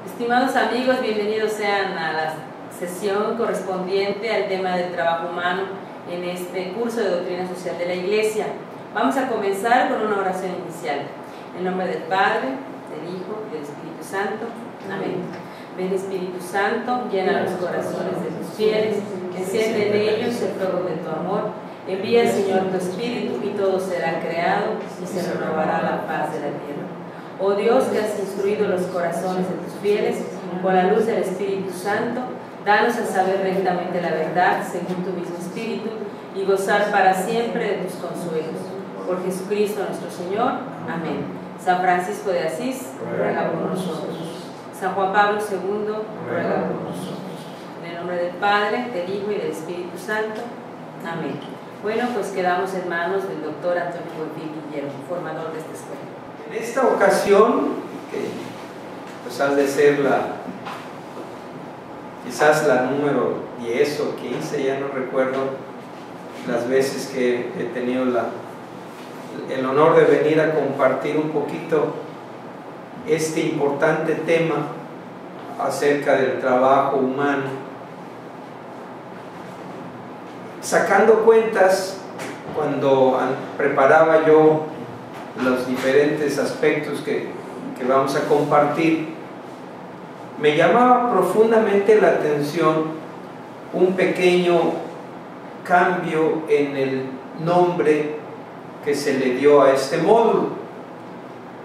Estimados amigos, bienvenidos sean a la sesión correspondiente al tema del trabajo humano en este curso de Doctrina Social de la Iglesia. Vamos a comenzar con una oración inicial. En nombre del Padre, del Hijo y del Espíritu Santo. Amén. Ven Espíritu Santo, llena los corazones de tus fieles, enciende en ellos el fuego de tu amor. Envía, Señor, tu Espíritu y todo será creado y se renovará la paz de la tierra. Oh Dios, que has instruido los corazones de tus fieles con la luz del Espíritu Santo, danos a saber rectamente la verdad según tu mismo Espíritu y gozar para siempre de tus consuelos. Por Jesucristo nuestro Señor. Amén. San Francisco de Asís, ruega por nosotros. San Juan Pablo II, ruega por nosotros. En el nombre del Padre, del Hijo y del Espíritu Santo. Amén. Bueno, pues quedamos en manos del doctor Antonio Buenfil Guillermo, formador de esta escuela. En esta ocasión, que pues ha de ser quizás la número 10 o 15, ya no recuerdo las veces que he tenido el honor de venir a compartir un poquito este importante tema acerca del trabajo humano. Sacando cuentas, cuando preparaba yo los diferentes aspectos que vamos a compartir, me llamaba profundamente la atención un pequeño cambio en el nombre que se le dio a este módulo.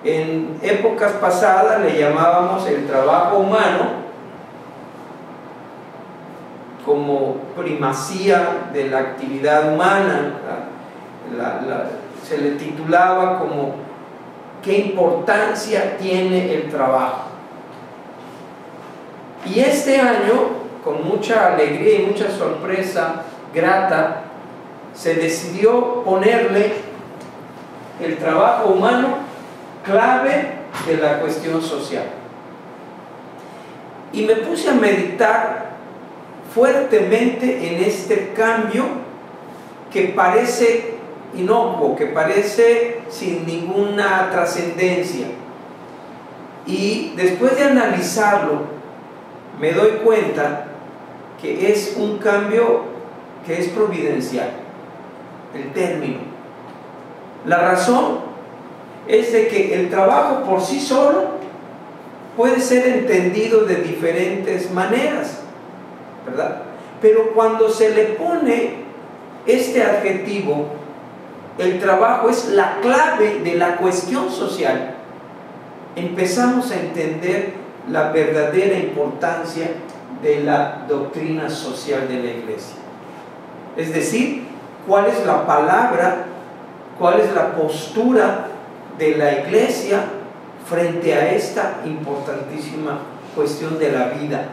En épocas pasadas le llamábamos el trabajo humano como primacía de la actividad humana, se le titulaba como ¿qué importancia tiene el trabajo? Y este año, con mucha alegría y mucha sorpresa grata, se decidió ponerle el trabajo humano clave de la cuestión social. Y me puse a meditar fuertemente en este cambio que parece inocuo, que parece sin ninguna trascendencia, y después de analizarlo me doy cuenta que es un cambio que es providencial, el término. La razón es de que el trabajo por sí solo puede ser entendido de diferentes maneras, ¿verdad? Pero cuando se le pone este adjetivo, el trabajo es la clave de la cuestión social, empezamos a entender la verdadera importancia de la doctrina social de la Iglesia. Es decir, cuál es la palabra, cuál es la postura de la Iglesia frente a esta importantísima cuestión de la vida.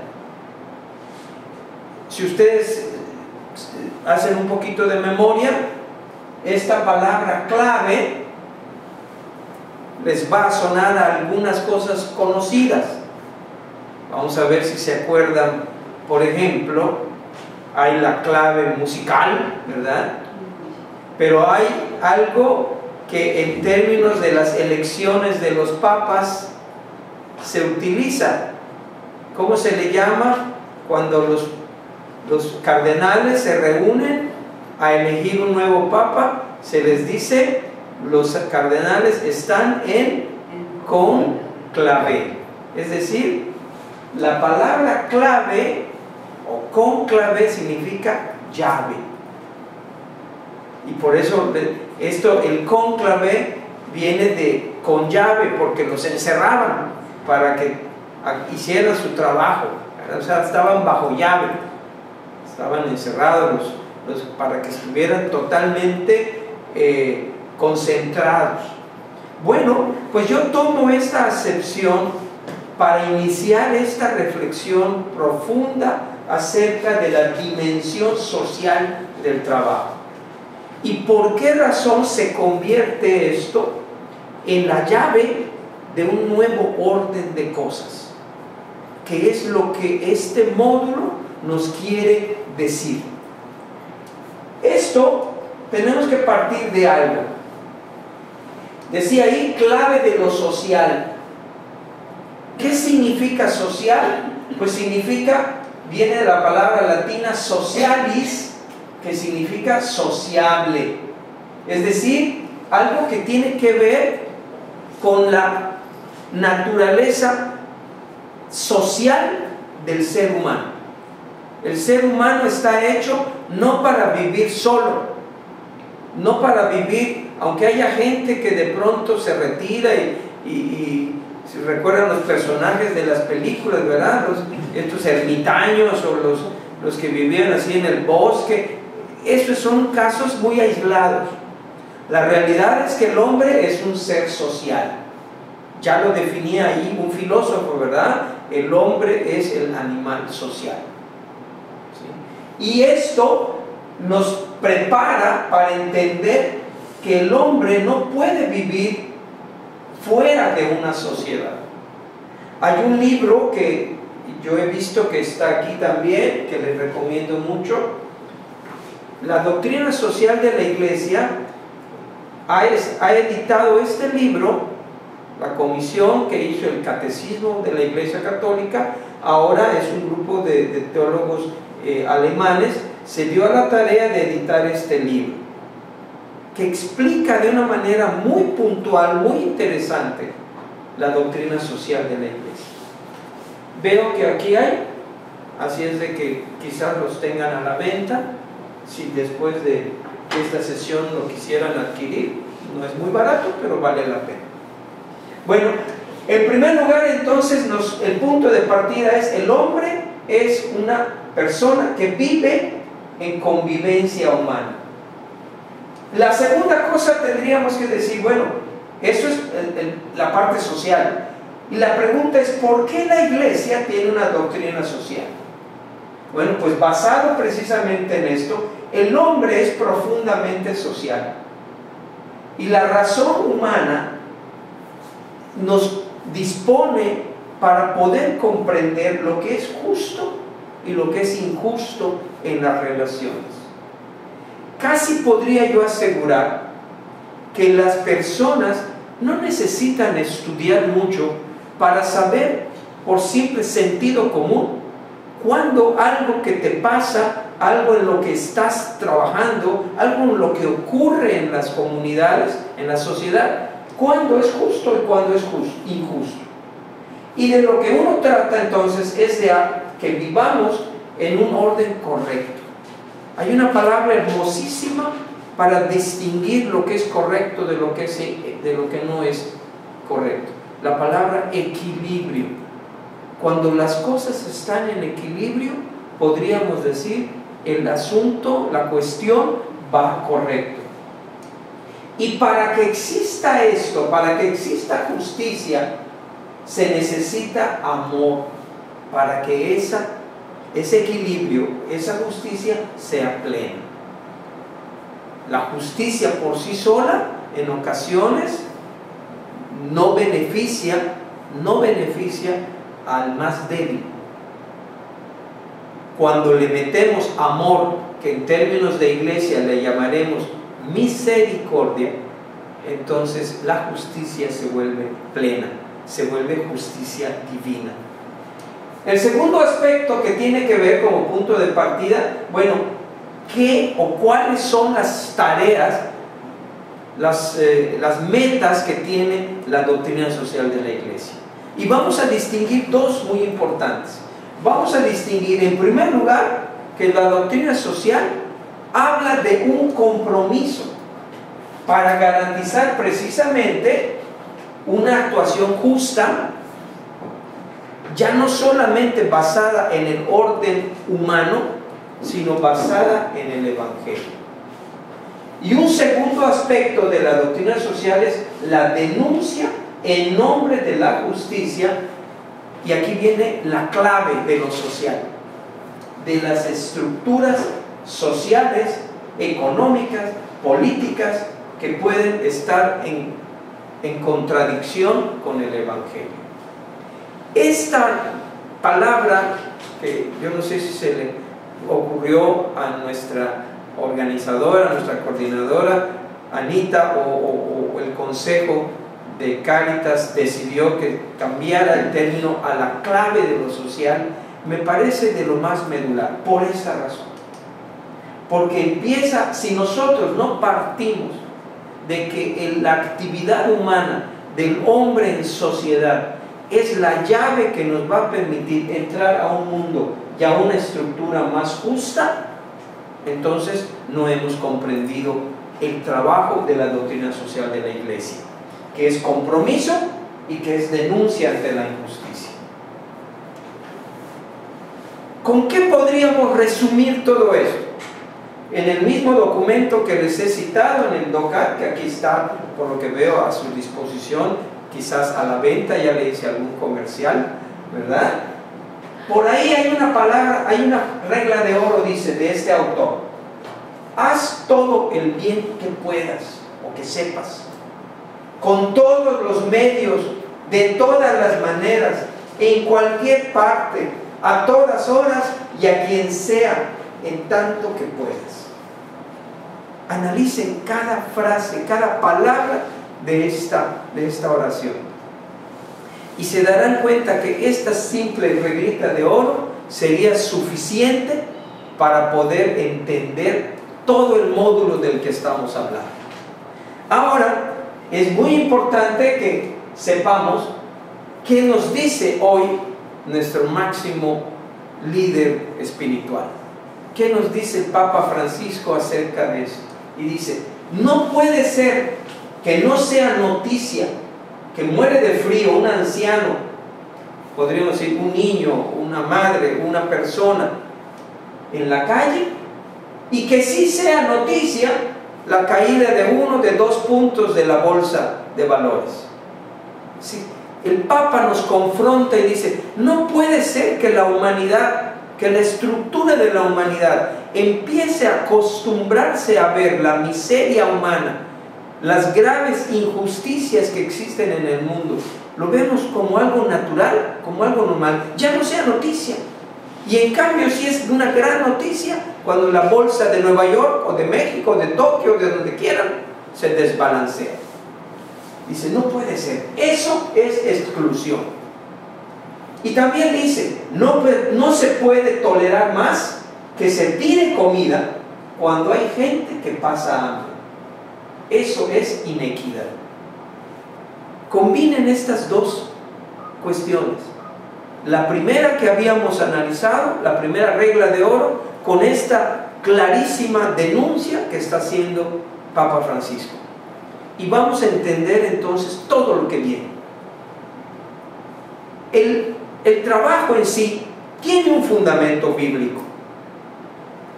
Si ustedes hacen un poquito de memoria, esta palabra clave les va a sonar a algunas cosas conocidas. Vamos a ver si se acuerdan. Por ejemplo, hay la clave musical, ¿verdad? Pero hay algo que en términos de las elecciones de los papas se utiliza. ¿Cómo se le llama? Cuando los cardenales se reúnen a elegir un nuevo papa, se les dice: los cardenales están en conclave. Es decir, la palabra clave o conclave significa llave, y por eso el conclave viene de con llave, porque los encerraban para que hicieran su trabajo, ¿verdad? O sea, estaban bajo llave, estaban encerrados para que estuvieran totalmente concentrados. Bueno, pues yo tomo esta acepción para iniciar esta reflexión profunda acerca de la dimensión social del trabajo. ¿Y por qué razón se convierte esto en la llave de un nuevo orden de cosas? ¿Qué es lo que este módulo nos quiere decir? Esto tenemos que partir de algo. Decía ahí, clave de lo social. ¿Qué significa significa social? Pues significa, viene de la palabra latina socialis, que significa sociable. Es decir, algo que tiene que ver con la naturaleza social del ser humano. El ser humano está hecho no para vivir solo, no para vivir, aunque haya gente que de pronto se retira y si recuerdan los personajes de las películas, ¿verdad? Estos ermitaños o los que vivían así en el bosque, esos son casos muy aislados. La realidad es que el hombre es un ser social. Ya lo definía ahí un filósofo, ¿verdad? El hombre es el animal social. ¿Sí? Y esto nos prepara para entender que el hombre no puede vivir fuera de una sociedad. Hay un libro que yo he visto que está aquí también, que les recomiendo mucho. La doctrina social de la Iglesia ha editado este libro. La comisión que hizo el catecismo de la Iglesia Católica, ahora es un grupo de teólogos alemanes, se dio a la tarea de editar este libro, que explica de una manera muy puntual, muy interesante, la doctrina social de la Iglesia. Veo que aquí hay, así es de que quizás los tengan a la venta, si después de esta sesión lo quisieran adquirir. No es muy barato, pero vale la pena. Bueno, en primer lugar entonces el punto de partida es: el hombre es una persona que vive en convivencia humana. La segunda cosa tendríamos que decir, bueno, eso es la parte social. Y la pregunta es: ¿por qué la Iglesia tiene una doctrina social? Bueno, pues basado precisamente en esto, el hombre es profundamente social. Y la razón humana nos dispone para poder comprender lo que es justo y lo que es injusto en las relaciones. Casi podría yo asegurar que las personas no necesitan estudiar mucho para saber por simple sentido común cuando algo que te pasa, algo en lo que estás trabajando, algo en lo que ocurre en las comunidades, en la sociedad, cuándo es justo y cuándo es injusto. Y de lo que uno trata entonces es de que vivamos en un orden correcto. Hay una palabra hermosísima para distinguir lo que es correcto de lo que no es correcto. La palabra equilibrio. Cuando las cosas están en equilibrio, podríamos decir, el asunto, la cuestión va correcto. Y para que exista esto, para que exista justicia, se necesita amor, para que ese equilibrio, esa justicia sea plena. La justicia por sí sola, en ocasiones, no beneficia al más débil. Cuando le metemos amor, que en términos de iglesia le llamaremos misericordia, entonces la justicia se vuelve plena, se vuelve justicia divina. El segundo aspecto que tiene que ver como punto de partida, bueno, ¿qué o cuáles son las tareas, las metas que tiene la doctrina social de la Iglesia? Y vamos a distinguir dos muy importantes. Vamos a distinguir, en primer lugar, que la doctrina social habla de un compromiso para garantizar precisamente una actuación justa, ya no solamente basada en el orden humano, sino basada en el Evangelio. Y un segundo aspecto de la doctrina social es la denuncia en nombre de la justicia, y aquí viene la clave de lo social, de las estructuras sociales, económicas, políticas, que pueden estar en contradicción con el Evangelio. Esta palabra, que yo no sé si se le ocurrió a nuestra organizadora, a nuestra coordinadora, Anita, o el consejo de Cáritas decidió que cambiara el término a la clave de lo social, me parece de lo más medular, por esa razón. Porque empieza, si nosotros no partimos de que la actividad humana del hombre en sociedad es la llave que nos va a permitir entrar a un mundo y a una estructura más justa, entonces no hemos comprendido el trabajo de la doctrina social de la Iglesia, que es compromiso y que es denuncia ante la injusticia. ¿Con qué podríamos resumir todo esto? En el mismo documento que les he citado, en el DOCAT, que aquí está, por lo que veo, a su disposición, quizás a la venta, ya le hice algún comercial, ¿verdad? Por ahí hay una palabra, hay una regla de oro, dice, de este autor: haz todo el bien que puedas o que sepas, con todos los medios, de todas las maneras, en cualquier parte, a todas horas y a quien sea, en tanto que puedas. Analicen cada frase, cada palabra de esta oración, y se darán cuenta que esta simple reglita de oro sería suficiente para poder entender todo el módulo del que estamos hablando. Ahora, es muy importante que sepamos qué nos dice hoy nuestro máximo líder espiritual. ¿Qué nos dice el Papa Francisco acerca de eso? Y dice: no puede ser que no sea noticia que muere de frío un anciano, podríamos decir un niño, una madre, una persona en la calle, y que sí sea noticia la caída de 1 de 2 puntos de la bolsa de valores. Sí, el Papa nos confronta y dice: no puede ser que la humanidad, que la estructura de la humanidad empiece a acostumbrarse a ver la miseria humana, las graves injusticias que existen en el mundo, lo vemos como algo natural, como algo normal, ya no sea noticia. Y en cambio sí es una gran noticia cuando la bolsa de Nueva York o de México, de Tokio, de donde quieran, se desbalancea. Dice: no puede ser, eso es exclusión. Y también dice: no se puede tolerar más que se tire comida cuando hay gente que pasa hambre. Eso es inequidad. Combinen estas dos cuestiones, la primera que habíamos analizado, la primera regla de oro, con esta clarísima denuncia que está haciendo Papa Francisco, y vamos a entender entonces todo lo que viene. El trabajo en sí tiene un fundamento bíblico.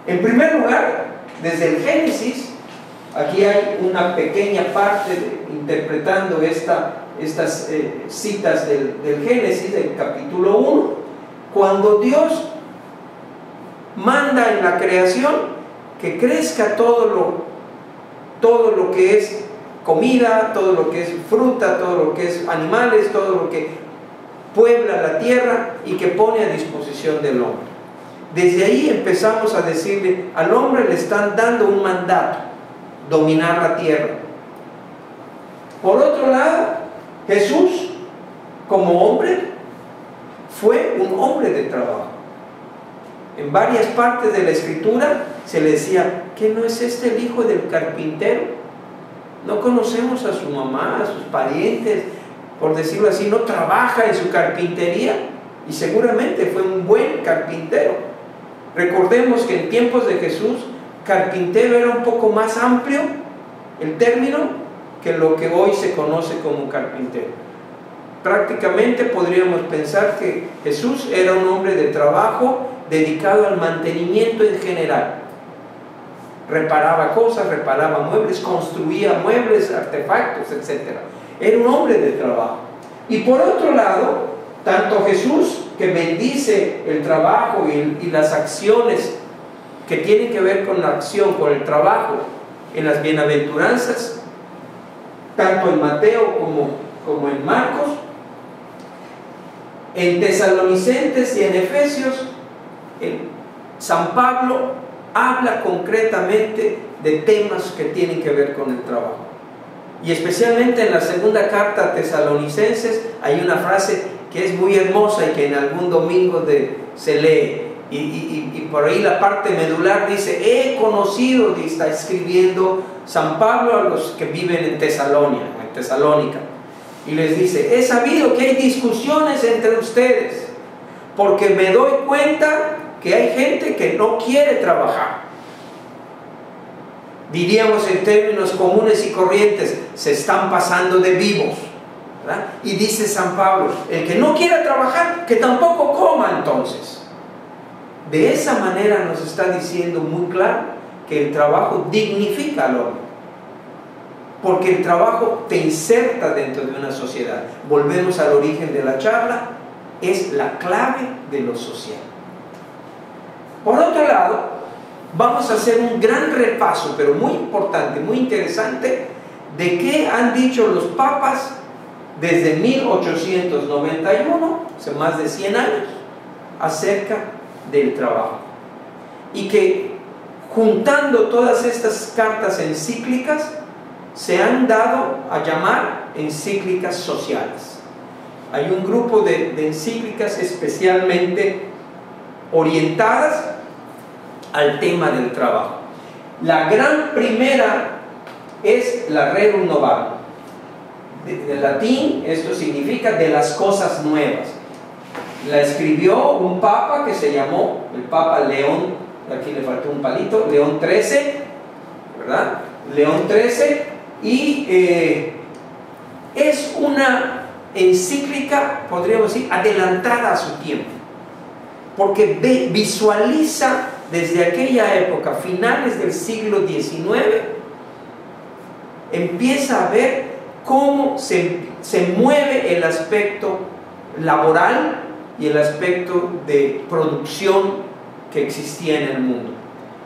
En primer lugar, desde el Génesis, aquí hay una pequeña parte interpretando estas citas del Génesis, del capítulo 1, cuando Dios manda en la creación que crezca todo lo que es comida, todo lo que es fruta, todo lo que es animales, todo lo que puebla la tierra y que pone a disposición del hombre. Desde ahí empezamos a decirle al hombre, le están dando un mandato: dominar la tierra. Por otro lado, Jesús, como hombre, fue un hombre de trabajo. En varias partes de la Escritura se le decía: ¿qué no es este el hijo del carpintero? No conocemos a su mamá, a sus parientes, por decirlo así, no trabaja en su carpintería, y seguramente fue un buen carpintero. Recordemos que en tiempos de Jesús, carpintero era un poco más amplio el término que lo que hoy se conoce como carpintero. Prácticamente podríamos pensar que Jesús era un hombre de trabajo dedicado al mantenimiento en general. Reparaba cosas, reparaba muebles, construía muebles, artefactos, etc. Era un hombre de trabajo. Y por otro lado, tanto Jesús, que bendice el trabajo y las acciones que tienen que ver con la acción, con el trabajo, en las bienaventuranzas, tanto en Mateo como en Marcos, en Tesalonicenses y en Efesios, San Pablo habla concretamente de temas que tienen que ver con el trabajo. Y especialmente en la segunda carta a Tesalonicenses hay una frase que es muy hermosa y que en algún domingo se lee. Y por ahí la parte medular dice: he conocido, y está escribiendo San Pablo a los que viven en Tesalónica, y les dice: he sabido que hay discusiones entre ustedes, porque me doy cuenta que hay gente que no quiere trabajar. Diríamos en términos comunes y corrientes, se están pasando de vivos, ¿verdad? Y dice San Pablo: el que no quiera trabajar, que tampoco coma entonces. De esa manera nos está diciendo muy claro que el trabajo dignifica al hombre, porque el trabajo te inserta dentro de una sociedad. Volvemos al origen de la charla, es la clave de lo social. Por otro lado, vamos a hacer un gran repaso, pero muy importante, muy interesante, de qué han dicho los papas desde 1891, hace más de 100 años, acerca del trabajo. Y que juntando todas estas cartas encíclicas se han dado a llamar encíclicas sociales. Hay un grupo de encíclicas especialmente orientadas al tema del trabajo. La gran primera es la Rerum Novarum. De latín, esto significa de las cosas nuevas. La escribió un papa que se llamó el Papa León, aquí le faltó un palito, León XIII, ¿verdad? León XIII, y es una encíclica, podríamos decir, adelantada a su tiempo, porque visualiza desde aquella época, finales del siglo XIX, empieza a ver cómo se mueve el aspecto laboral y el aspecto de producción que existía en el mundo.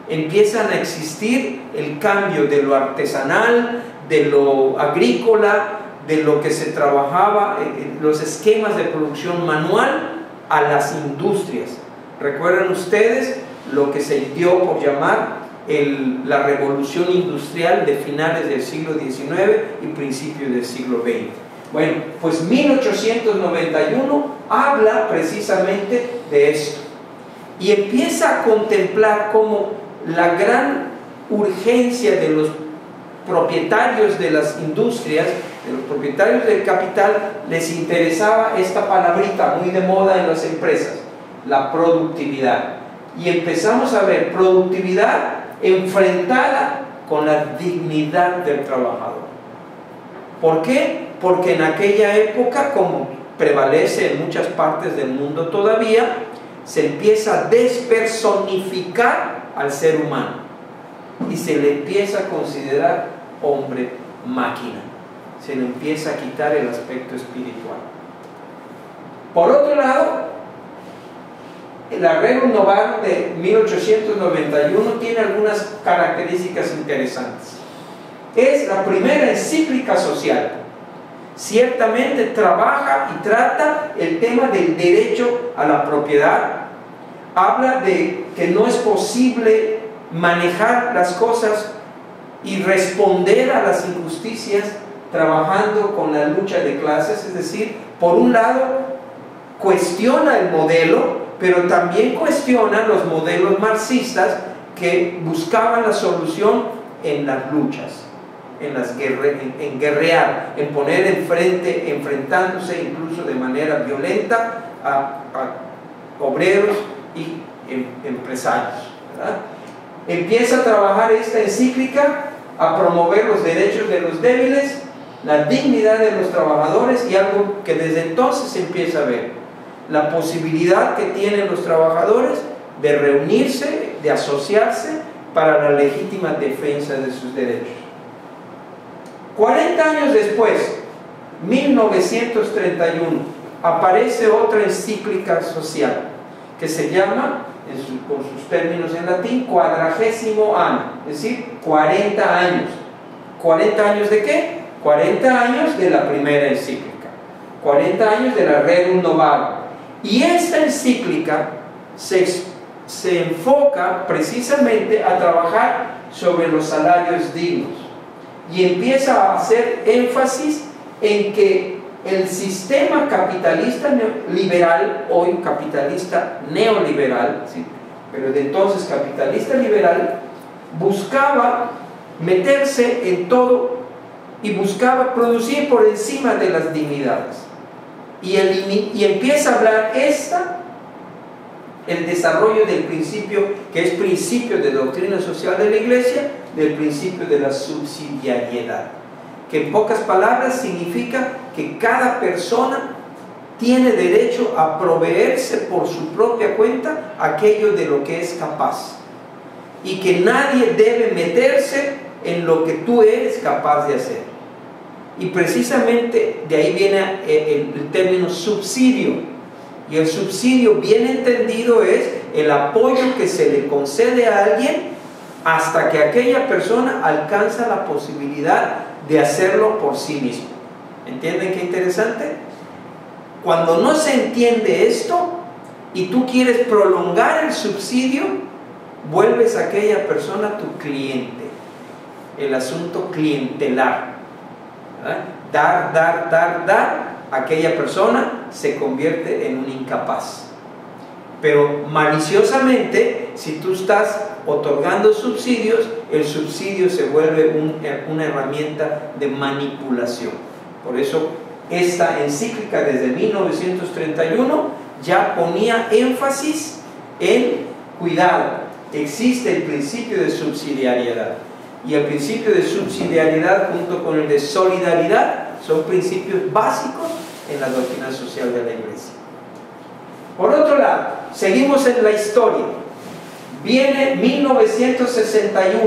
Empiezan a existir el cambio de lo artesanal, de lo agrícola, de lo que se trabajaba, los esquemas de producción manual, a las industrias. ¿Recuerdan ustedes lo que se dio por llamar la revolución industrial de finales del siglo XIX y principios del siglo XX? Bueno, pues 1891 habla precisamente de esto y empieza a contemplar cómo la gran urgencia de los propietarios de las industrias, de los propietarios del capital, les interesaba esta palabrita muy de moda en las empresas, la productividad. Y empezamos a ver productividad enfrentada con la dignidad del trabajador. ¿Por qué? Porque en aquella época, como prevalece en muchas partes del mundo todavía, se empieza a despersonificar al ser humano y se le empieza a considerar hombre-máquina. Se le empieza a quitar el aspecto espiritual. Por otro lado, la Rerum Novarum de 1891 tiene algunas características interesantes. Es la primera encíclica social. Ciertamente trabaja y trata el tema del derecho a la propiedad. Habla de que no es posible manejar las cosas y responder a las injusticias trabajando con la lucha de clases. Es decir, por un lado cuestiona el modelo, pero también cuestiona los modelos marxistas que buscaban la solución en las luchas, en guerrear, en poner enfrentándose incluso de manera violenta a obreros y empresarios, ¿verdad? Empieza a trabajar esta encíclica a promover los derechos de los débiles, la dignidad de los trabajadores, y algo que desde entonces se empieza a ver: la posibilidad que tienen los trabajadores de reunirse, de asociarse para la legítima defensa de sus derechos. 40 años después, 1931, aparece otra encíclica social que se llama, con sus términos en latín, Quadragésimo Anno, es decir, 40 años. ¿40 años de qué? 40 años de la primera encíclica, 40 años de la Rerum Novarum. Y esta encíclica se enfoca precisamente a trabajar sobre los salarios dignos. y empieza a hacer énfasis en que el sistema capitalista liberal, hoy capitalista neoliberal, ¿sí?, pero de entonces capitalista liberal, buscaba meterse en todo y buscaba producir por encima de las dignidades. Y empieza a hablar el desarrollo del principio, que es principio de doctrina social de la Iglesia, del principio de la subsidiariedad, que en pocas palabras significa que cada persona tiene derecho a proveerse por su propia cuenta aquello de lo que es capaz, y que nadie debe meterse en lo que tú eres capaz de hacer. Y precisamente de ahí viene el término subsidio. Y el subsidio, bien entendido, es el apoyo que se le concede a alguien hasta que aquella persona alcanza la posibilidad de hacerlo por sí mismo. ¿Entienden qué interesante? Cuando no se entiende esto y tú quieres prolongar el subsidio, vuelves a aquella persona tu cliente. El asunto clientelar, ¿verdad? Dar, aquella persona se convierte en un incapaz. Pero maliciosamente, si tú estás otorgando subsidios, el subsidio se vuelve una herramienta de manipulación. Por eso esta encíclica desde 1931 ya ponía énfasis en cuidado. Existe el principio de subsidiariedad, y el principio de subsidiariedad junto con el de solidaridad son principios básicos en la doctrina social de la Iglesia. Por otro lado, seguimos en la historia. Viene 1961,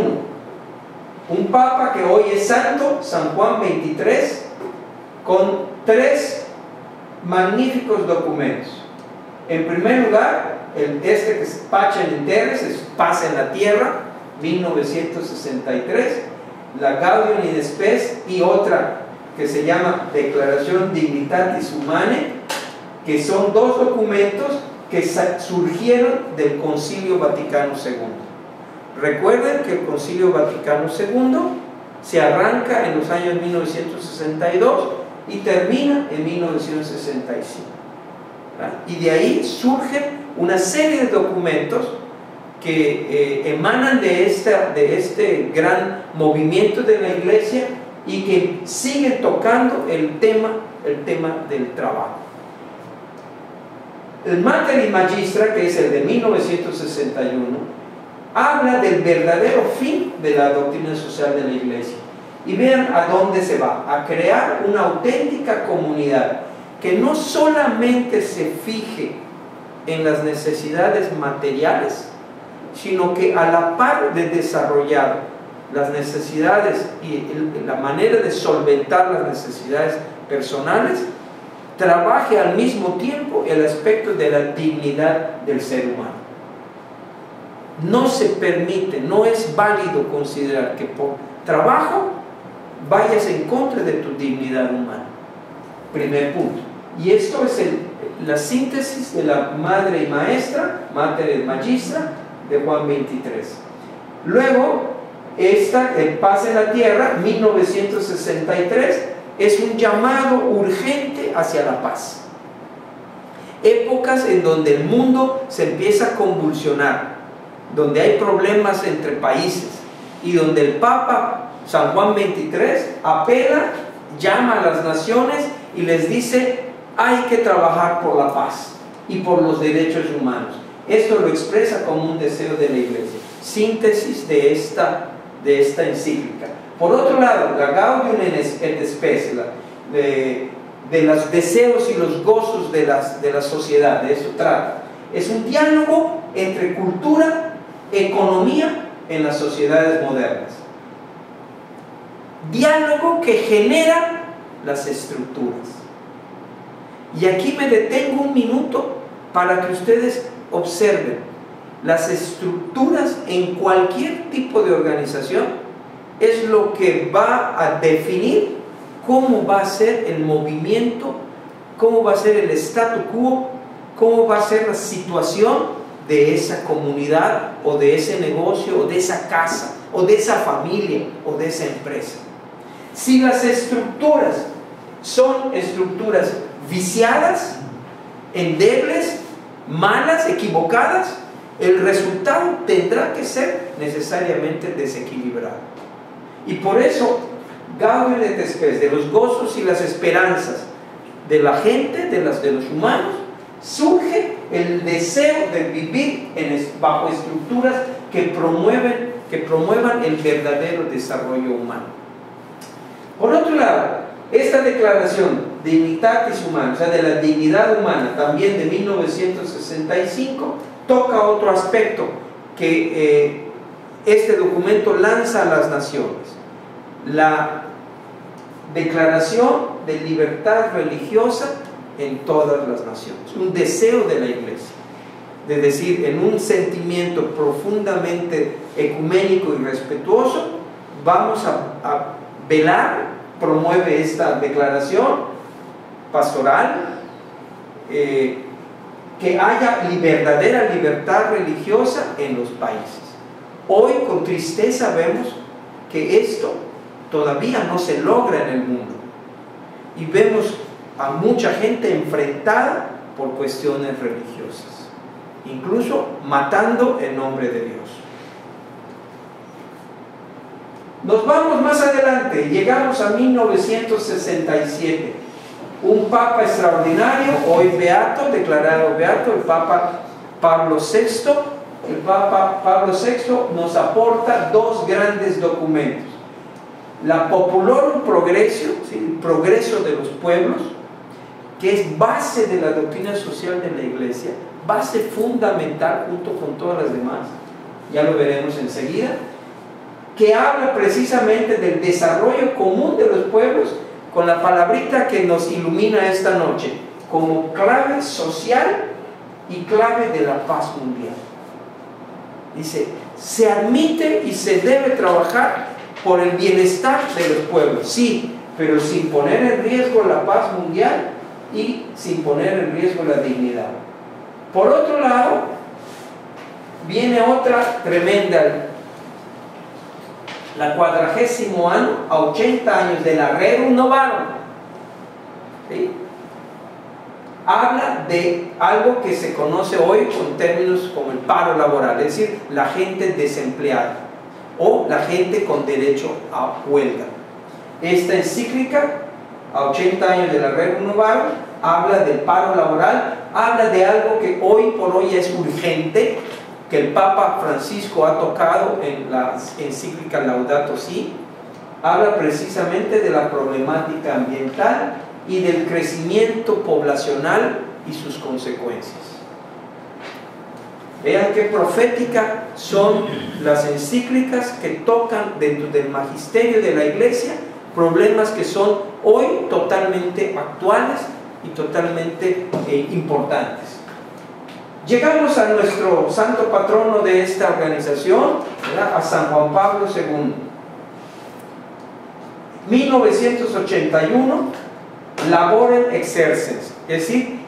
un papa que hoy es santo, San Juan XXIII, con 3 magníficos documentos. En primer lugar, que es Pacem in Terris, es paz en la tierra, 1963, la Gaudium in Spes, y otra que se llama Declaración Dignitatis Humanae, que son 2 documentos que surgieron del Concilio Vaticano II. Recuerden que el Concilio Vaticano II se arranca en los años 1962 y termina en 1965. ¿verdad? Y de ahí surgen una serie de documentos que emanan de este gran movimiento de la Iglesia y que siguen tocando el tema del trabajo. El Mater y Magistra, que es el de 1961, habla del verdadero fin de la doctrina social de la Iglesia. Y vean a dónde se va: a crear una auténtica comunidad que no solamente se fije en las necesidades materiales, sino que a la par de desarrollar las necesidades y la manera de solventar las necesidades personales, trabaje al mismo tiempo el aspecto de la dignidad del ser humano. No se permite, no es válido considerar que por trabajo vayas en contra de tu dignidad humana. Primer punto. Y esto es la síntesis de la Madre y Maestra, Mater et Magistra, de Juan 23. Luego, Paz en la Tierra, 1963, es un llamado urgente hacia la paz. Épocas en donde el mundo se empieza a convulsionar, donde hay problemas entre países, y donde el Papa San Juan XXIII apela, llama a las naciones y les dice: hay que trabajar por la paz y por los derechos humanos. Esto lo expresa como un deseo de la Iglesia. Síntesis de esta encíclica. Por otro lado, la Gaudium et Spes, de los deseos y los gozos de la sociedad, de eso trata. Es un diálogo entre cultura, economía en las sociedades modernas. Diálogo que genera las estructuras. Y aquí me detengo un minuto para que ustedes observen. Las estructuras en cualquier tipo de organización es lo que va a definir cómo va a ser el movimiento, cómo va a ser el statu quo, cómo va a ser la situación de esa comunidad o de ese negocio o de esa casa o de esa familia o de esa empresa. Si las estructuras son estructuras viciadas, endebles, malas, equivocadas, el resultado tendrá que ser necesariamente desequilibrado. Y por eso, Gaudium et Spes, de los gozos y las esperanzas de la gente, de los humanos, surge el deseo de vivir bajo estructuras que promuevan el verdadero desarrollo humano. Por otro lado, esta declaración Dignitatis Humanae, o sea, de la dignidad humana, también de 1965, toca otro aspecto que este documento lanza a las naciones: la declaración de libertad religiosa en todas las naciones, un deseo de la Iglesia, de decir, en un sentimiento profundamente ecuménico y respetuoso, vamos a velar, promueve esta declaración pastoral, que haya verdadera libertad religiosa en los países. Hoy con tristeza vemos que esto todavía no se logra en el mundo, y vemos a mucha gente enfrentada por cuestiones religiosas, incluso matando en nombre de Dios. Nos vamos más adelante, llegamos a 1967, un papa extraordinario, hoy beato, declarado beato, el Papa Pablo VI. El Papa Pablo VI nos aporta dos grandes documentos: la Populorum Progressio, ¿sí?, el progreso de los pueblos, que es base de la doctrina social de la Iglesia, base fundamental junto con todas las demás, ya lo veremos enseguida, que habla precisamente del desarrollo común de los pueblos, con la palabrita que nos ilumina esta noche, como clave social y clave de la paz mundial. Dice, se admite y se debe trabajar por el bienestar de los pueblos, sí, pero sin poner en riesgo la paz mundial y sin poner en riesgo la dignidad. Por otro lado, viene otra tremenda, la 40º año, a 80 años de la Rerum Novarum, ¿sí?, habla de algo que se conoce hoy con términos como el paro laboral, es decir, la gente desempleada o la gente con derecho a huelga. Esta encíclica, a 80 años de la Rerum Novarum, habla del paro laboral, habla de algo que hoy por hoy es urgente, que el Papa Francisco ha tocado en la encíclica Laudato Si. Habla precisamente de la problemática ambiental y del crecimiento poblacional y sus consecuencias. Vean qué profética son las encíclicas que tocan dentro del magisterio de la Iglesia problemas que son hoy totalmente actuales y totalmente importantes. Llegamos a nuestro santo patrono de esta organización, ¿verdad?, a San Juan Pablo II. 1981, Laborem Exercens, es decir,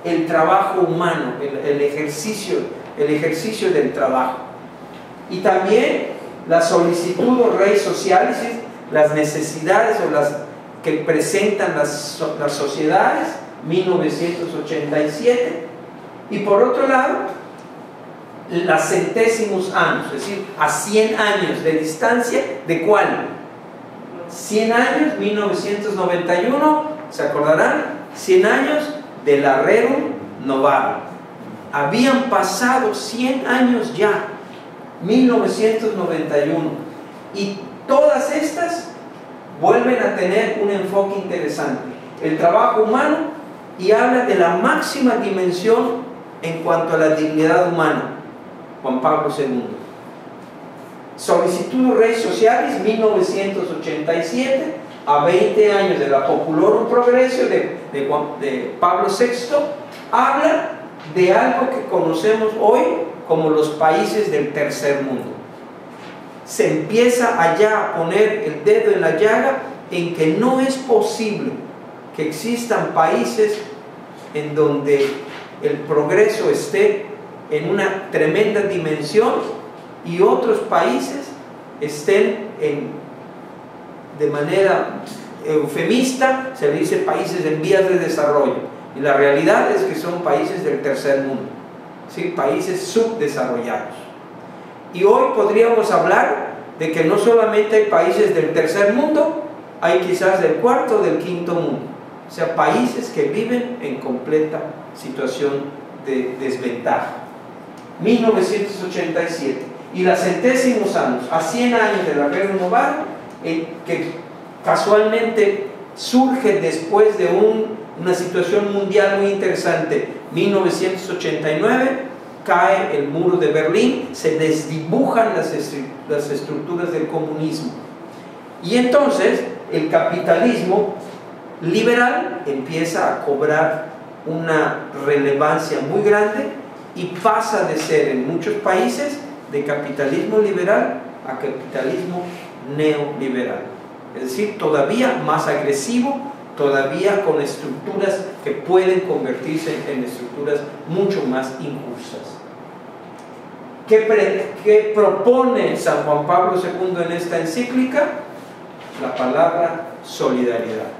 el trabajo humano, el ejercicio del trabajo. Y también la solicitud rei socialis, las necesidades o las que presentan las sociedades, 1987. Y por otro lado, la centésimos años, es decir, a 100 años de distancia, ¿de cuál? 100 años, 1991, ¿se acordarán? 100 años de la Rerum Novarum. Habían pasado 100 años ya, 1991, y todas estas vuelven a tener un enfoque interesante, el trabajo humano, y habla de la máxima dimensión en cuanto a la dignidad humana, Juan Pablo II. Solicitud Rei Socialis, 1987, a 20 años de la Populorum Progressio de Pablo VI, habla de algo que conocemos hoy como los países del tercer mundo. Se empieza allá a poner el dedo en la llaga en que no es posible que existan países en donde el progreso esté en una tremenda dimensión y otros países estén de manera eufemista se le dice países en vías de desarrollo, y la realidad es que son países del tercer mundo, ¿sí? Países subdesarrollados. Y hoy podríamos hablar de que no solamente hay países del tercer mundo, hay quizás del cuarto o del quinto mundo, o sea, países que viven en completa situación de desventaja. 1987, y los centésimos años, a 100 años de la guerra mundial, que casualmente surge después de una situación mundial muy interesante. 1989, cae el muro de Berlín, se desdibujan las estructuras del comunismo, y entonces el capitalismo liberal empieza a cobrar una relevancia muy grande y pasa de ser en muchos países de capitalismo liberal a capitalismo neoliberal, es decir, todavía más agresivo, todavía con estructuras que pueden convertirse en estructuras mucho más injustas. ¿Qué propone San Juan Pablo II en esta encíclica? La palabra solidaridad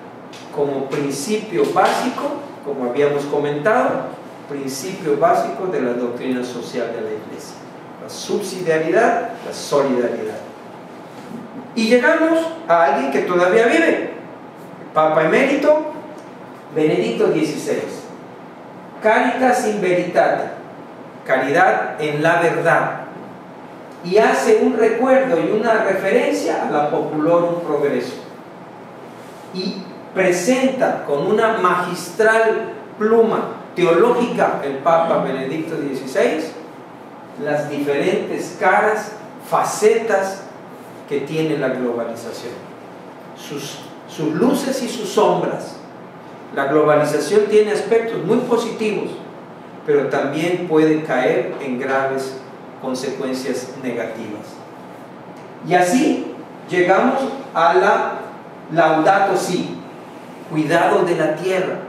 como principio básico, como habíamos comentado, principio básico de la doctrina social de la Iglesia: la subsidiariedad, la solidaridad. Y llegamos a alguien que todavía vive, el Papa Emérito Benedicto XVI. Caritas in veritate, caridad en la verdad, y hace un recuerdo y una referencia a la Populorum Progresso, y presenta con una magistral pluma teológica el Papa Benedicto XVI las diferentes caras, facetas que tiene la globalización, sus luces y sus sombras. La globalización tiene aspectos muy positivos, pero también puede caer en graves consecuencias negativas. Y así llegamos a la Laudato Si, cuidado de la tierra.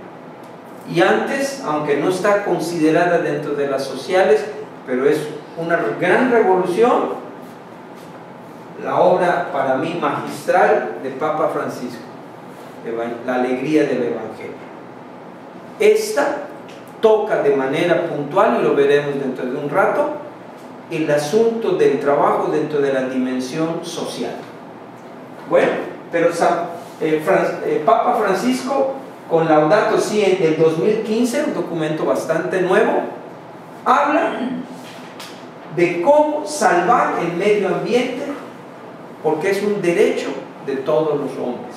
Y antes, aunque no está considerada dentro de las sociales, pero es una gran revolución, la obra para mí magistral de Papa Francisco, La alegría del Evangelio. Esta toca de manera puntual, y lo veremos dentro de un rato, el asunto del trabajo dentro de la dimensión social. Bueno, pero Papa Francisco, con Laudato Si del 2015, un documento bastante nuevo, habla de cómo salvar el medio ambiente, porque es un derecho de todos los hombres,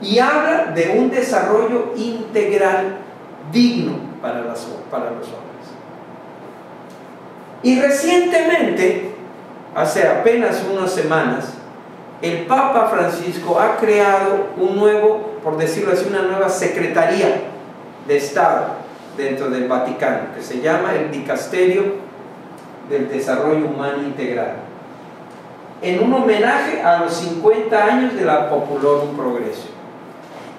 y habla de un desarrollo integral digno para los hombres. Y recientemente, hace apenas unas semanas, el Papa Francisco ha creado un nuevo, por decirlo así, una nueva secretaría de Estado dentro del Vaticano, que se llama el Dicasterio del Desarrollo Humano Integral, en un homenaje a los 50 años de la Populorum Progresso.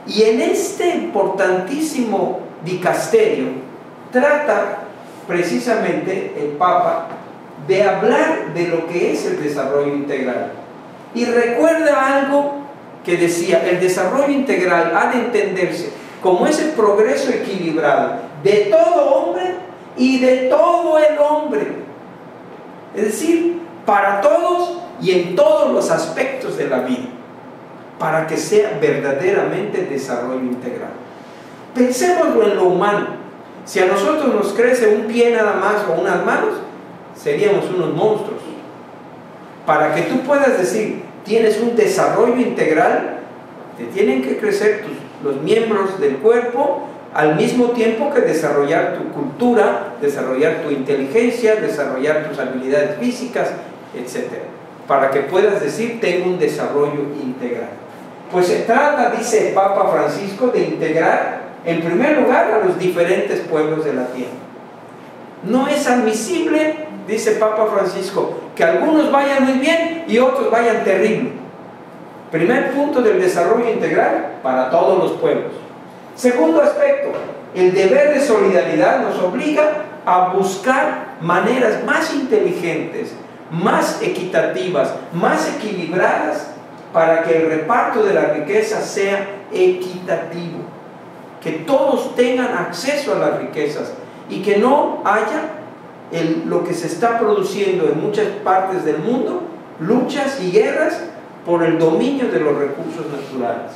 Y en este importantísimo dicasterio trata precisamente el Papa de hablar de lo que es el desarrollo integral, y recuerda algo que decía: el desarrollo integral ha de entenderse como ese progreso equilibrado de todo hombre y de todo el hombre, es decir, para todos y en todos los aspectos de la vida, para que sea verdaderamente desarrollo integral. Pensémoslo en lo humano. Si a nosotros nos crece un pie nada más o unas manos, seríamos unos monstruos. Para que tú puedas decir tienes un desarrollo integral, te tienen que crecer los miembros del cuerpo al mismo tiempo que desarrollar tu cultura, desarrollar tu inteligencia, desarrollar tus habilidades físicas, etc. Para que puedas decir tengo un desarrollo integral. Pues se trata, dice el Papa Francisco, de integrar en primer lugar a los diferentes pueblos de la tierra. No es admisible, dice Papa Francisco, que algunos vayan muy bien y otros vayan terrible. Primer punto del desarrollo integral: para todos los pueblos. Segundo aspecto, el deber de solidaridad nos obliga a buscar maneras más inteligentes, más equitativas, más equilibradas para que el reparto de la riqueza sea equitativo, que todos tengan acceso a las riquezas y que no haya lo que se está produciendo en muchas partes del mundo, luchas y guerras por el dominio de los recursos naturales.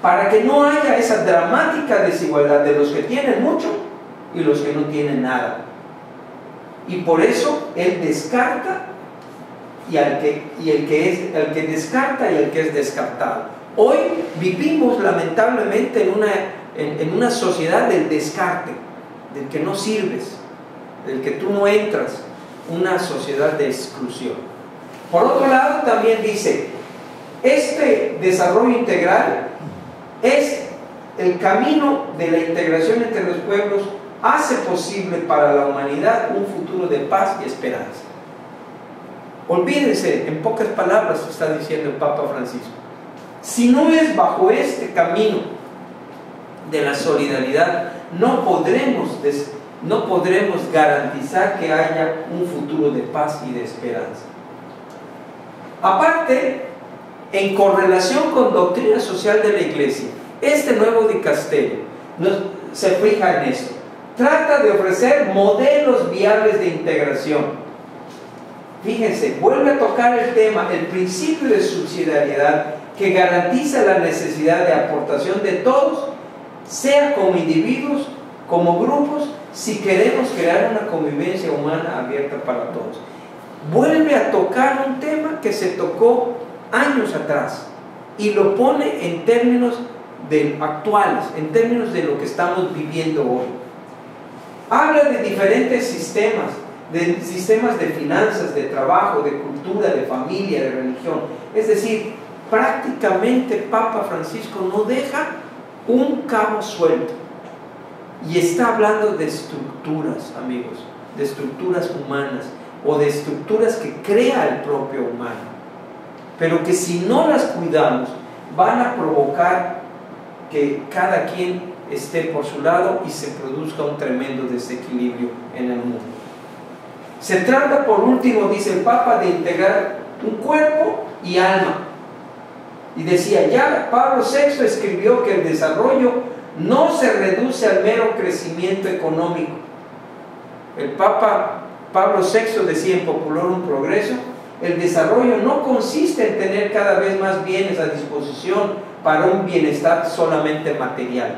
Para que no haya esa dramática desigualdad de los que tienen mucho y los que no tienen nada. Y por eso Él descarta el que descarta y el que es descartado. Hoy vivimos lamentablemente en una sociedad del descarte, del que no sirves, del que tú no entras, una sociedad de exclusión. Por otro lado, también dice, este desarrollo integral es el camino de la integración entre los pueblos, hace posible para la humanidad un futuro de paz y esperanza. Olvídense, en pocas palabras está diciendo el Papa Francisco, si no es bajo este camino de la solidaridad, no podremos garantizar que haya un futuro de paz y de esperanza. Aparte, en correlación con doctrina social de la Iglesia, este nuevo dicasterio se fija en esto. Trata de ofrecer modelos viables de integración. Fíjense, vuelve a tocar el tema, el principio de subsidiariedad que garantiza la necesidad de aportación de todos, sea como individuos, como grupos, si queremos crear una convivencia humana abierta para todos. Vuelve a tocar un tema que se tocó años atrás y lo pone en términos actuales, en términos de lo que estamos viviendo hoy. Habla de diferentes sistemas de finanzas, de trabajo, de cultura, de familia, de religión. Es decir, prácticamente Papa Francisco no deja un cabo suelto. Y está hablando de estructuras, amigos, de estructuras humanas o de estructuras que crea el propio humano, pero que si no las cuidamos van a provocar que cada quien esté por su lado y se produzca un tremendo desequilibrio en el mundo. Se trata, por último, dice el Papa, de integrar un cuerpo y alma. Y decía, ya Pablo VI escribió que el desarrollo no se reduce al mero crecimiento económico. El Papa Pablo VI decía en Populorum Progreso, el desarrollo no consiste en tener cada vez más bienes a disposición para un bienestar solamente material,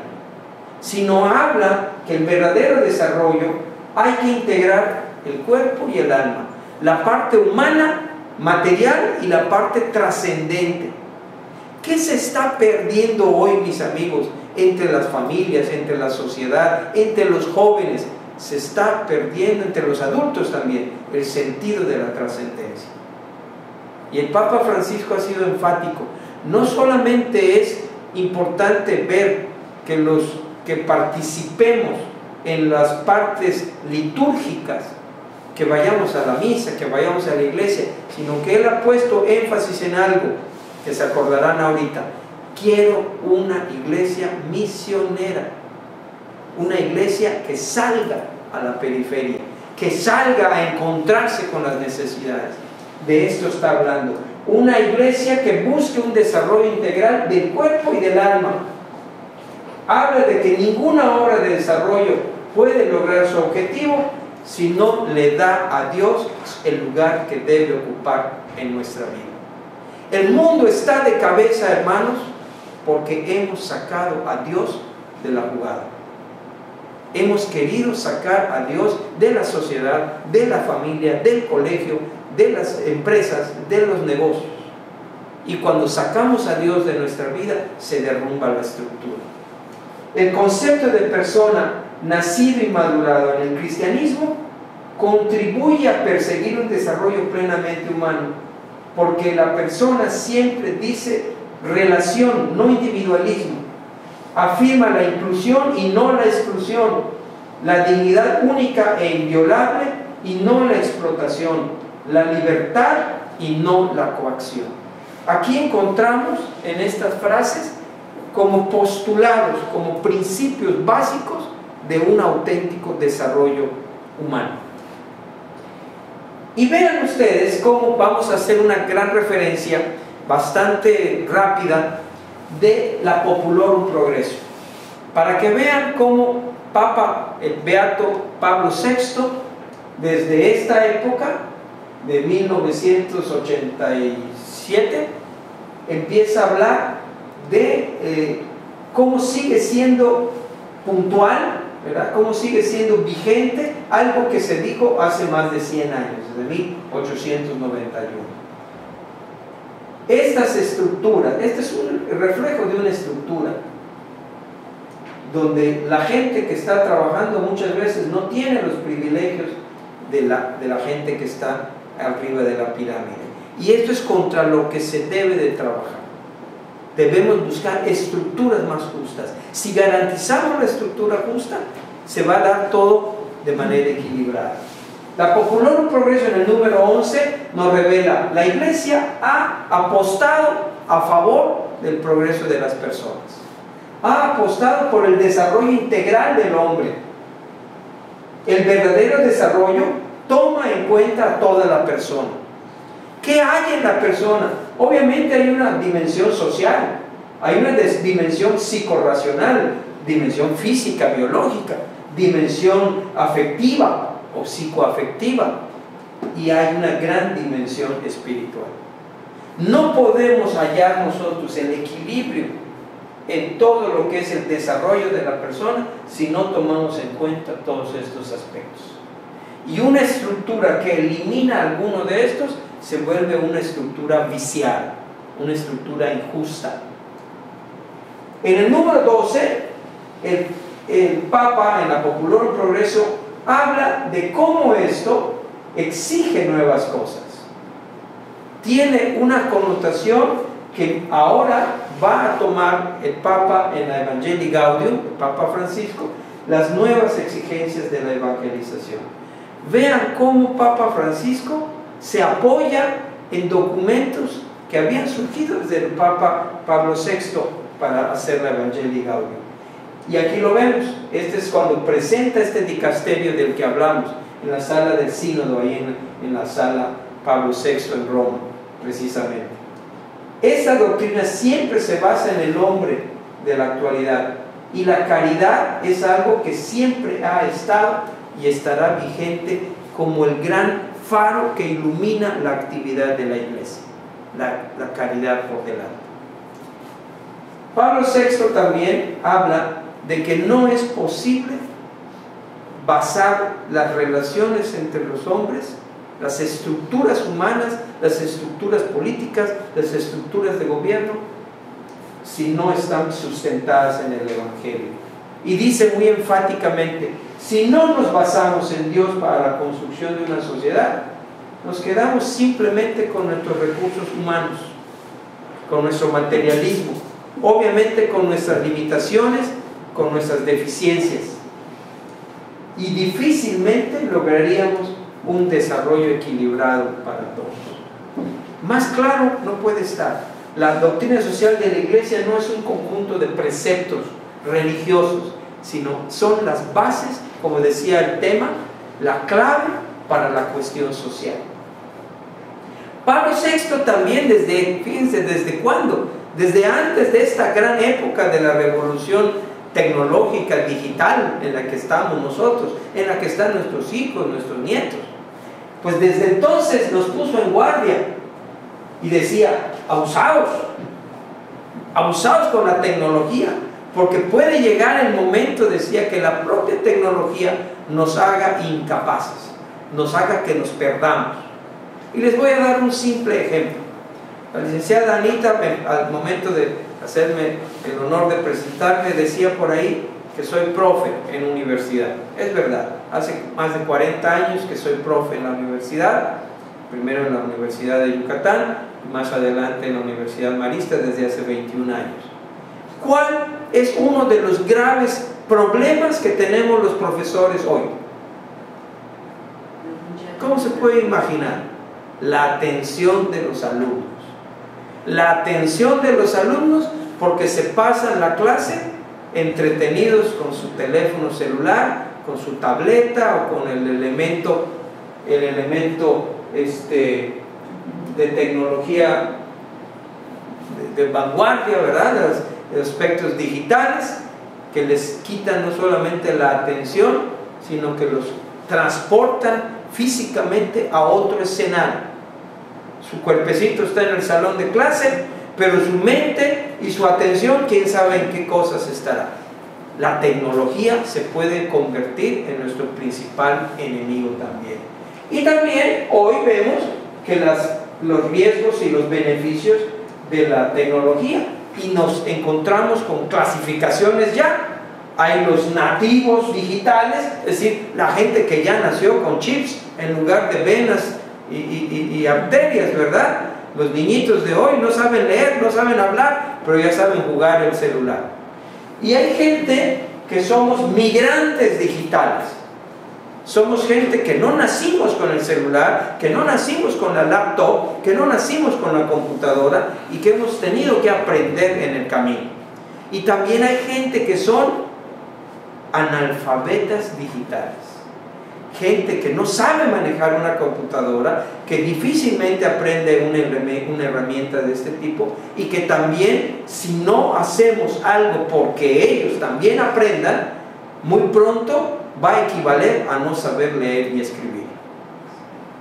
sino habla que el verdadero desarrollo hay que integrar el cuerpo y el alma, la parte humana, material y la parte trascendente. ¿Qué se está perdiendo hoy, mis amigos, entre las familias, entre la sociedad, entre los jóvenes? Se está perdiendo entre los adultos también el sentido de la trascendencia. Y el Papa Francisco ha sido enfático. No solamente es importante ver que participemos en las partes litúrgicas, que vayamos a la misa, que vayamos a la iglesia, sino que él ha puesto énfasis en algo que se acordarán ahorita. Quiero una iglesia misionera, una iglesia que salga a la periferia, que salga a encontrarse con las necesidades. De esto está hablando. Una iglesia que busque un desarrollo integral del cuerpo y del alma. Habla de que ninguna obra de desarrollo puede lograr su objetivo si no le da a Dios el lugar que debe ocupar en nuestra vida. El mundo está de cabeza, hermanos, porque hemos sacado a Dios de la jugada. Hemos querido sacar a Dios de la sociedad, de la familia, del colegio, de las empresas, de los negocios. Y cuando sacamos a Dios de nuestra vida, se derrumba la estructura. El concepto de persona nacido y madurado en el cristianismo contribuye a perseguir un desarrollo plenamente humano, porque la persona siempre dice relación, no individualismo. Afirma la inclusión y no la exclusión, la dignidad única e inviolable y no la explotación, la libertad y no la coacción. Aquí encontramos en estas frases como postulados, como principios básicos de un auténtico desarrollo humano. Y vean ustedes cómo vamos a hacer una gran referencia bastante rápida de la Populorum Progreso, para que vean cómo Papa, el Beato Pablo VI, desde esta época de 1987, empieza a hablar de cómo sigue siendo puntual, ¿verdad? Cómo sigue siendo vigente algo que se dijo hace más de 100 años, desde 1891. Estas estructuras, este es un reflejo de una estructura donde la gente que está trabajando muchas veces no tiene los privilegios de la gente que está arriba de la pirámide. Y esto es contra lo que se debe de trabajar. Debemos buscar estructuras más justas. Si garantizamos la estructura justa, se va a dar todo de manera equilibrada. La Populorum Progreso, en el número 11, nos revela: la Iglesia ha apostado a favor del progreso de las personas, ha apostado por el desarrollo integral del hombre. El verdadero desarrollo toma en cuenta a toda la persona. ¿Qué hay en la persona? Obviamente hay una dimensión social, hay una dimensión psicorracional, dimensión física, biológica, dimensión afectiva o psicoafectiva, y hay una gran dimensión espiritual. No podemos hallar nosotros el equilibrio en todo lo que es el desarrollo de la persona si no tomamos en cuenta todos estos aspectos. Y una estructura que elimina alguno de estos se vuelve una estructura viciada, una estructura injusta. En el número 12, el Papa, en la Populorum Progreso, habla de cómo esto exige nuevas cosas. Tiene una connotación que ahora va a tomar el Papa en la Evangelii Gaudium, el Papa Francisco, las nuevas exigencias de la evangelización. Vean cómo Papa Francisco se apoya en documentos que habían surgido desde el Papa Pablo VI para hacer la Evangelii Gaudium. Y aquí lo vemos. Este es cuando presenta este dicasterio del que hablamos en la sala del sínodo, ahí en la sala Pablo VI en Roma, precisamente. Esa doctrina siempre se basa en el hombre de la actualidad, y la caridad es algo que siempre ha estado y estará vigente como el gran faro que ilumina la actividad de la Iglesia, la caridad por delante. Pablo VI también habla de que no es posible basar las relaciones entre los hombres, las estructuras humanas, las estructuras políticas, las estructuras de gobierno, si no están sustentadas en el Evangelio. Y dice muy enfáticamente: si no nos basamos en Dios para la construcción de una sociedad, nos quedamos simplemente con nuestros recursos humanos, con nuestro materialismo, obviamente con nuestras limitaciones, con nuestras deficiencias, y difícilmente lograríamos un desarrollo equilibrado para todos. Más claro no puede estar. La doctrina social de la Iglesia no es un conjunto de preceptos religiosos, sino son las bases, como decía el tema, la clave para la cuestión social. Pablo VI también, fíjense, ¿desde cuándo? Desde antes de esta gran época de la revolución tecnológica, digital, en la que estamos nosotros, en la que están nuestros hijos, nuestros nietos. Pues desde entonces nos puso en guardia y decía: abusados con la tecnología, porque puede llegar el momento, decía, que la propia tecnología nos haga incapaces, nos haga que nos perdamos. Y les voy a dar un simple ejemplo. La licenciada Anita, al momento de hacerme el honor de presentarme, decía por ahí que soy profe en universidad. Es verdad, hace más de 40 años que soy profe en la universidad, primero en la Universidad de Yucatán y más adelante en la Universidad Marista desde hace 21 años. ¿Cuál es uno de los graves problemas que tenemos los profesores hoy? ¿Cómo se puede imaginar? La atención de los alumnos. La atención de los alumnos, porque se pasan la clase entretenidos con su teléfono celular, con su tableta o con el elemento de tecnología de vanguardia, ¿verdad? Los aspectos digitales que les quitan no solamente la atención, sino que los transportan físicamente a otro escenario. Su cuerpecito está en el salón de clase, pero su mente y su atención, quién sabe en qué cosas estará. La tecnología se puede convertir en nuestro principal enemigo también. Y también hoy vemos que los riesgos y los beneficios de la tecnología, y nos encontramos con clasificaciones ya. Hay los nativos digitales, es decir, la gente que ya nació con chips en lugar de venas y arterias, ¿verdad? Los niñitos de hoy no saben leer, no saben hablar, pero ya saben jugar el celular. Y hay gente que somos migrantes digitales. Somos gente que no nacimos con el celular, que no nacimos con la laptop, que no nacimos con la computadora y que hemos tenido que aprender en el camino. Y también hay gente que son analfabetas digitales. Gente que no sabe manejar una computadora, que difícilmente aprende una herramienta de este tipo, y que también, si no hacemos algo porque ellos también aprendan, muy pronto va a equivaler a no saber leer y escribir.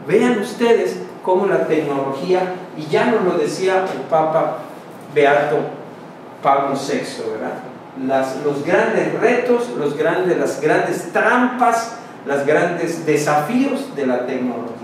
Vean ustedes cómo la tecnología, y ya nos lo decía el Papa Beato Pablo VI, ¿verdad? Los grandes retos, las grandes trampas, los grandes desafíos de la tecnología.